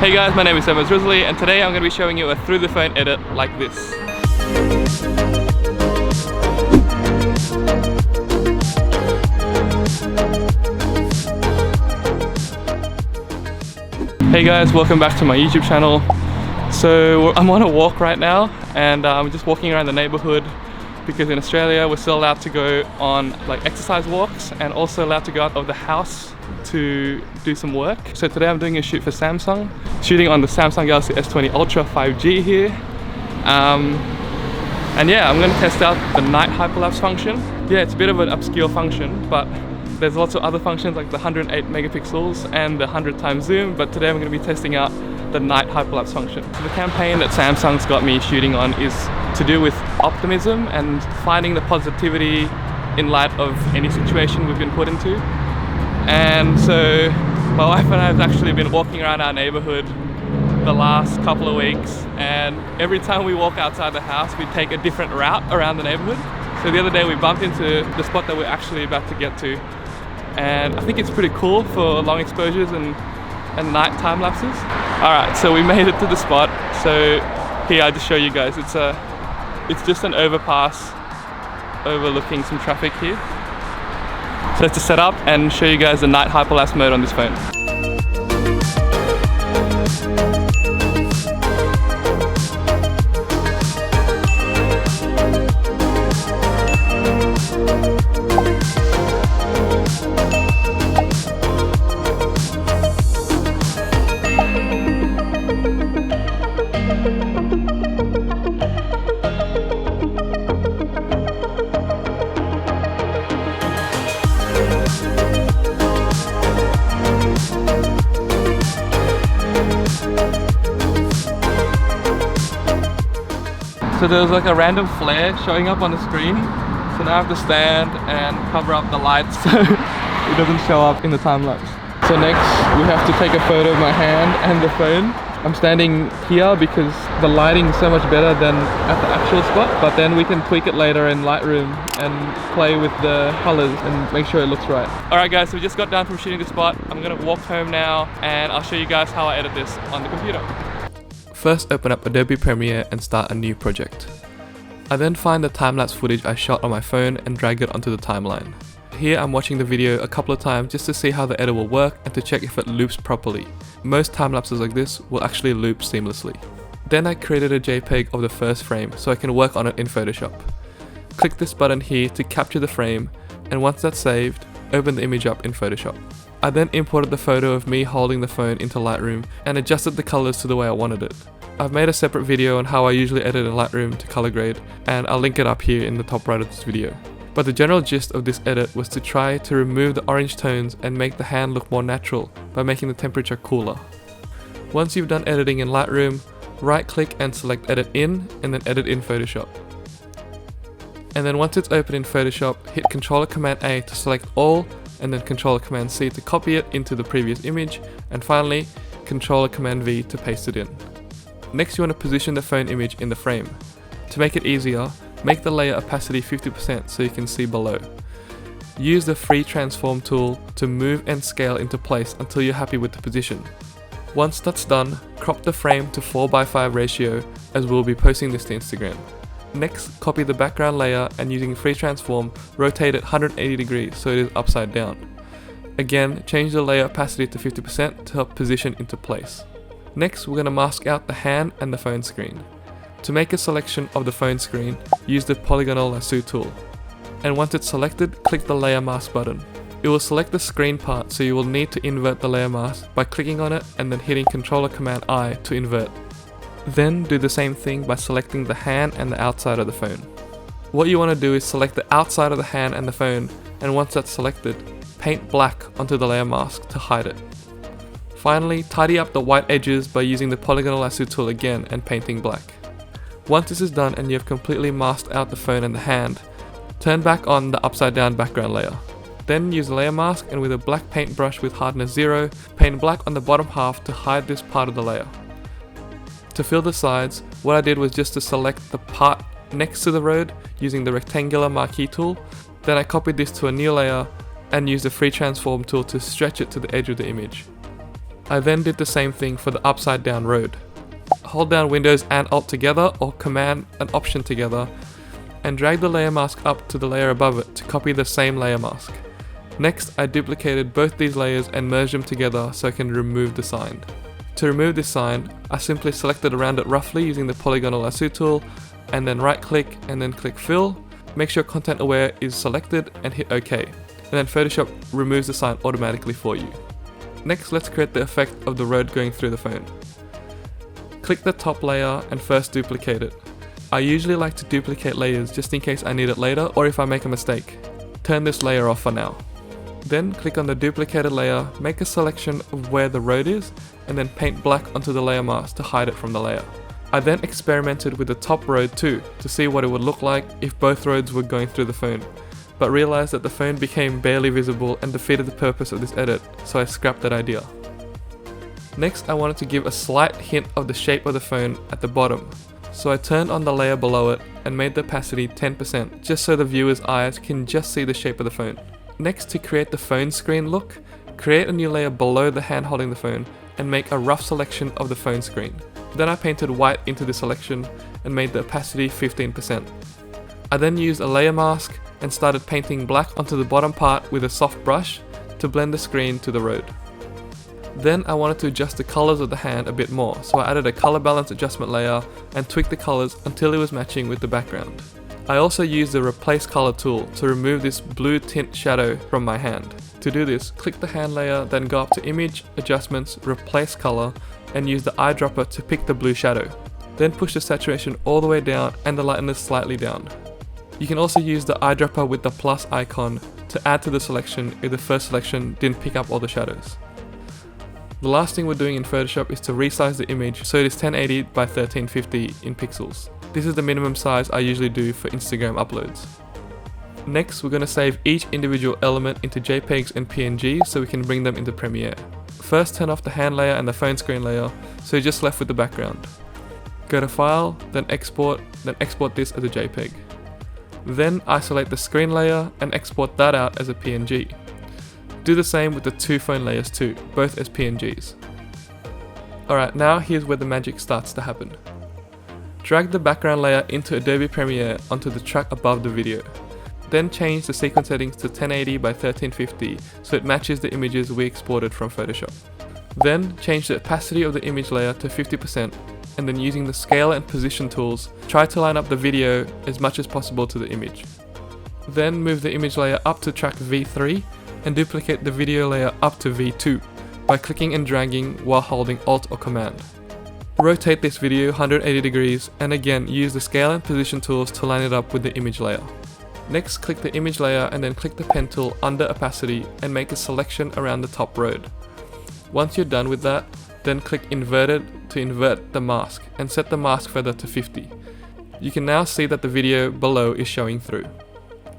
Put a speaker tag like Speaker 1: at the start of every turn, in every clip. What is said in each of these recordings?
Speaker 1: Hey guys, my name is Demas Rusli, and today I'm going to be showing you a through the phone edit like this. Hey guys, welcome back to my YouTube channel. So I'm on a walk right now, and I'm just walking around the neighbourhood because in Australia we're still allowed to go on like exercise walks and also allowed to go out of the house to do some work. So today I'm doing a shoot for Samsung, shooting on the Samsung Galaxy S20 Ultra 5G here. And yeah, I'm going to test out the Night Hyperlapse function. Yeah, it's a bit of an obscure function, but there's lots of other functions like the 108 megapixels and the 100 times zoom, but today I'm going to be testing out the Night Hyperlapse function. So the campaign that Samsung's got me shooting on is to do with optimism and finding the positivity in light of any situation we've been put into. And so my wife and I have actually been walking around our neighbourhood the last couple of weeks, and every time we walk outside the house we take a different route around the neighbourhood. So the other day we bumped into the spot that we're actually about to get to, and I think it's pretty cool for long exposures and night time lapses. Alright, so we made it to the spot. So here, I'll just show you guys. It's just an overpass overlooking some traffic here. So let's just set up and show you guys the Night Hyperlapse mode on this phone. So there was like a random flare showing up on the screen, so now I have to stand and cover up the lights so it doesn't show up in the time lapse. So next we have to take a photo of my hand and the phone. I'm standing here because the lighting is so much better than at the actual spot, but then we can tweak it later in Lightroom and play with the colors and make sure it looks right. Alright guys, so we just got done from shooting the spot. I'm gonna walk home now and I'll show you guys how I edit this on the computer. First, open up Adobe Premiere and start a new project. I then find the time-lapse footage I shot on my phone and drag it onto the timeline. Here I'm watching the video a couple of times just to see how the edit will work and to check if it loops properly. Most time-lapses like this will actually loop seamlessly. Then I created a JPEG of the first frame so I can work on it in Photoshop. Click this button here to capture the frame, and once that's saved, open the image up in Photoshop. I then imported the photo of me holding the phone into Lightroom and adjusted the colors to the way I wanted it. I've made a separate video on how I usually edit in Lightroom to color grade, and I'll link it up here in the top right of this video. But the general gist of this edit was to try to remove the orange tones and make the hand look more natural by making the temperature cooler. Once you've done editing in Lightroom, right click and select Edit In and then Edit in Photoshop. And then once it's open in Photoshop, hit Ctrl+Command+A to select all, and then Ctrl+Command+C to copy it into the previous image, and finally Ctrl+Command+V to paste it in. Next you want to position the phone image in the frame. To make it easier, make the layer opacity 50% so you can see below. Use the free transform tool to move and scale into place until you're happy with the position. Once that's done, crop the frame to 4:5 ratio, as we'll be posting this to Instagram. Next, copy the background layer and using free transform, rotate it 180 degrees so it is upside down. Again, change the layer opacity to 50% to help position into place. Next, we're going to mask out the hand and the phone screen. To make a selection of the phone screen, use the polygonal lasso tool. And once it's selected, click the layer mask button. It will select the screen part, so you will need to invert the layer mask by clicking on it and then hitting Ctrl+Command+I to invert. Then do the same thing by selecting the hand and the outside of the phone. What you want to do is select the outside of the hand and the phone, and once that's selected, paint black onto the layer mask to hide it. Finally, tidy up the white edges by using the polygonal lasso tool again and painting black. Once this is done and you have completely masked out the phone and the hand, turn back on the upside down background layer. Then use the layer mask and with a black paintbrush with hardness 0, paint black on the bottom half to hide this part of the layer. To fill the sides, what I did was just to select the part next to the road using the rectangular marquee tool. Then I copied this to a new layer and used the free transform tool to stretch it to the edge of the image. I then did the same thing for the upside down road. Hold down Windows and Alt together or Command and Option together and drag the layer mask up to the layer above it to copy the same layer mask. Next, I duplicated both these layers and merged them together so I can remove the sign. To remove this sign, I simply selected around it roughly using the polygonal lasso tool and then right click and then click fill. Make sure content aware is selected and hit OK. And then Photoshop removes the sign automatically for you. Next, let's create the effect of the road going through the phone. Click the top layer and first duplicate it. I usually like to duplicate layers just in case I need it later or if I make a mistake. Turn this layer off for now. Then click on the duplicated layer, make a selection of where the road is, and then paint black onto the layer mask to hide it from the layer. I then experimented with the top road too, to see what it would look like if both roads were going through the phone, but realized that the phone became barely visible and defeated the purpose of this edit, so I scrapped that idea. Next, I wanted to give a slight hint of the shape of the phone at the bottom, so I turned on the layer below it and made the opacity 10% just so the viewer's eyes can just see the shape of the phone. Next, to create the phone screen look, create a new layer below the hand holding the phone and make a rough selection of the phone screen. Then I painted white into the selection and made the opacity 15%. I then used a layer mask and started painting black onto the bottom part with a soft brush to blend the screen to the road. Then I wanted to adjust the colors of the hand a bit more, so I added a color balance adjustment layer and tweaked the colors until it was matching with the background. I also used the replace color tool to remove this blue tint shadow from my hand. To do this, click the hand layer, then go up to image, adjustments, replace color, and use the eyedropper to pick the blue shadow. Then push the saturation all the way down and the lightness slightly down. You can also use the eyedropper with the plus icon to add to the selection if the first selection didn't pick up all the shadows. The last thing we're doing in Photoshop is to resize the image so it is 1080 by 1350 in pixels. This is the minimum size I usually do for Instagram uploads. Next, we're going to save each individual element into JPEGs and PNGs so we can bring them into Premiere. First, turn off the hand layer and the phone screen layer so you're just left with the background. Go to File, then export this as a JPEG. Then isolate the screen layer and export that out as a PNG. Do the same with the two phone layers too, both as PNGs. Alright, now here's where the magic starts to happen. Drag the background layer into Adobe Premiere onto the track above the video. Then change the sequence settings to 1080 by 1350 so it matches the images we exported from Photoshop. Then change the opacity of the image layer to 50% and then using the scale and position tools, try to line up the video as much as possible to the image. Then move the image layer up to track V3 and duplicate the video layer up to V2 by clicking and dragging while holding Alt or Command. Rotate this video 180 degrees and again use the scale and position tools to line it up with the image layer. Next, click the image layer and then click the pen tool under opacity and make a selection around the top road. Once you're done with that, then click inverted to invert the mask and set the mask feather to 50. You can now see that the video below is showing through.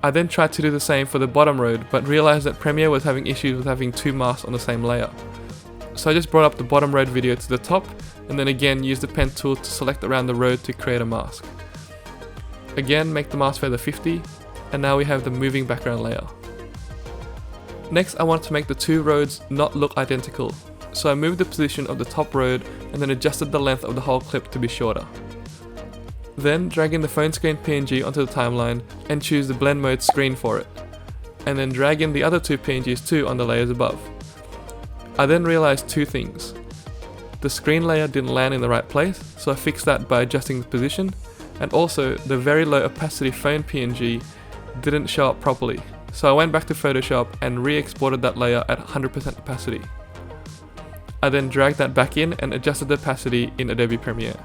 Speaker 1: I then tried to do the same for the bottom road but realized that Premiere was having issues with having two masks on the same layer. So I just brought up the bottom road video to the top and then again use the pen tool to select around the road to create a mask. Again, make the mask feather 50 and now we have the moving background layer. Next, I wanted to make the two roads not look identical, so I moved the position of the top road and then adjusted the length of the whole clip to be shorter. Then drag in the phone screen PNG onto the timeline and choose the blend mode screen for it, and then drag in the other two PNGs too on the layers above. I then realized two things. The screen layer didn't land in the right place, so I fixed that by adjusting the position, and also the very low opacity phone PNG didn't show up properly, so I went back to Photoshop and re-exported that layer at 100% opacity. I then dragged that back in and adjusted the opacity in Adobe Premiere.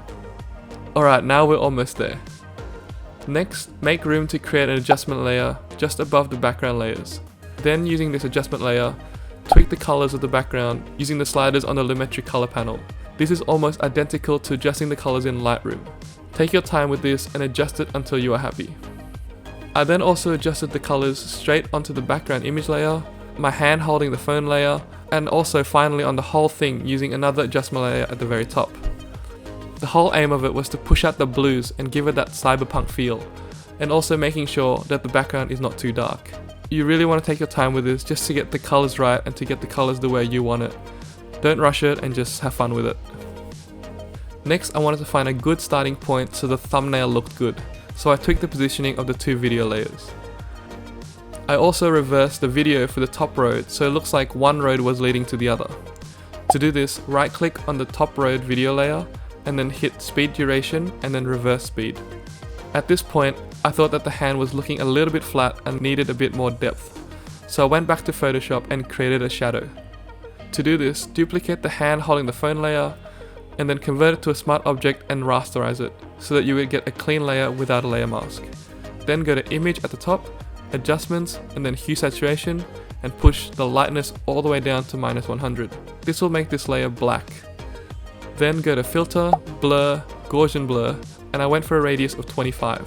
Speaker 1: Alright, now we're almost there. Next, make room to create an adjustment layer just above the background layers. Then using this adjustment layer, tweak the colors of the background using the sliders on the Lumetri color panel. This is almost identical to adjusting the colors in Lightroom. Take your time with this and adjust it until you are happy. I then also adjusted the colors straight onto the background image layer, my hand holding the phone layer, and also finally on the whole thing using another adjustment layer at the very top. The whole aim of it was to push out the blues and give it that cyberpunk feel, and also making sure that the background is not too dark. You really want to take your time with this just to get the colors right and to get the colors the way you want it. Don't rush it and just have fun with it. Next, I wanted to find a good starting point so the thumbnail looked good, so I tweaked the positioning of the two video layers. I also reversed the video for the top road so it looks like one road was leading to the other. To do this, right click on the top road video layer and then hit speed duration and then reverse speed. At this point, I thought that the hand was looking a little bit flat and needed a bit more depth, so I went back to Photoshop and created a shadow. To do this, duplicate the hand holding the phone layer and then convert it to a smart object and rasterize it so that you would get a clean layer without a layer mask. Then go to image at the top, adjustments, and then hue saturation, and push the lightness all the way down to -100. This will make this layer black. Then go to filter, blur, Gaussian blur, and I went for a radius of 25.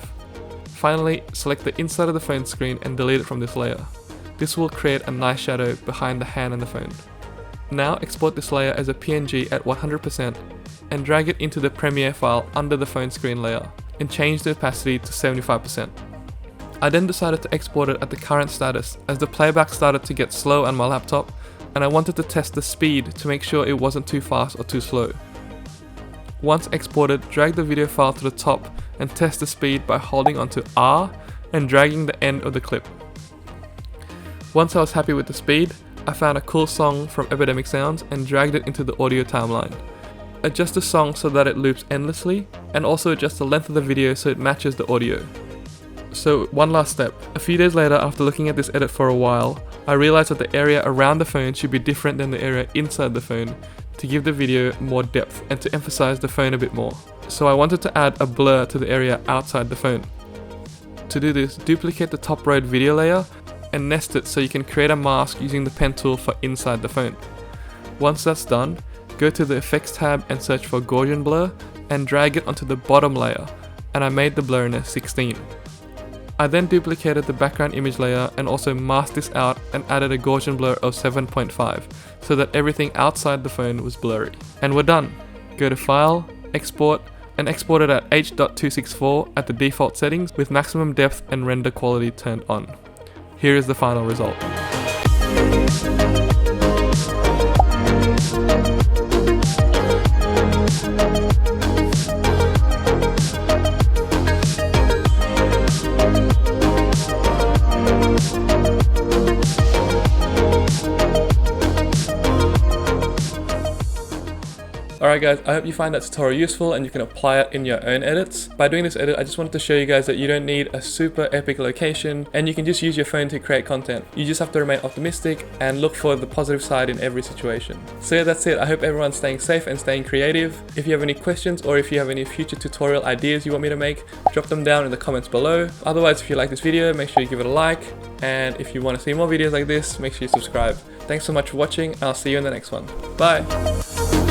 Speaker 1: Finally, select the inside of the phone screen and delete it from this layer. This will create a nice shadow behind the hand and the phone. Now export this layer as a PNG at 100% and drag it into the Premiere file under the phone screen layer and change the opacity to 75%. I then decided to export it at the current status as the playback started to get slow on my laptop and I wanted to test the speed to make sure it wasn't too fast or too slow. Once exported, drag the video file to the top and test the speed by holding onto R and dragging the end of the clip. Once I was happy with the speed, I found a cool song from Epidemic Sounds and dragged it into the audio timeline. Adjust the song so that it loops endlessly, and also adjust the length of the video so it matches the audio. So one last step. A few days later, after looking at this edit for a while, I realized that the area around the phone should be different than the area inside the phone to give the video more depth and to emphasize the phone a bit more. So I wanted to add a blur to the area outside the phone. To do this, duplicate the top road video layer and nest it so you can create a mask using the pen tool for inside the phone. Once that's done, go to the effects tab and search for Gaussian blur and drag it onto the bottom layer, and I made the blurriness 16. I then duplicated the background image layer and also masked this out and added a Gaussian blur of 7.5 so that everything outside the phone was blurry. And we're done. Go to File, Export, and export it at H.264 at the default settings with maximum depth and render quality turned on. Here is the final result. Alright guys, I hope you find that tutorial useful and you can apply it in your own edits. By doing this edit, I just wanted to show you guys that you don't need a super epic location and you can just use your phone to create content. You just have to remain optimistic and look for the positive side in every situation. So yeah, that's it. I hope everyone's staying safe and staying creative. If you have any questions or if you have any future tutorial ideas you want me to make, drop them down in the comments below. Otherwise, if you like this video, make sure you give it a like. And if you want to see more videos like this, make sure you subscribe. Thanks so much for watching. I'll see you in the next one. Bye!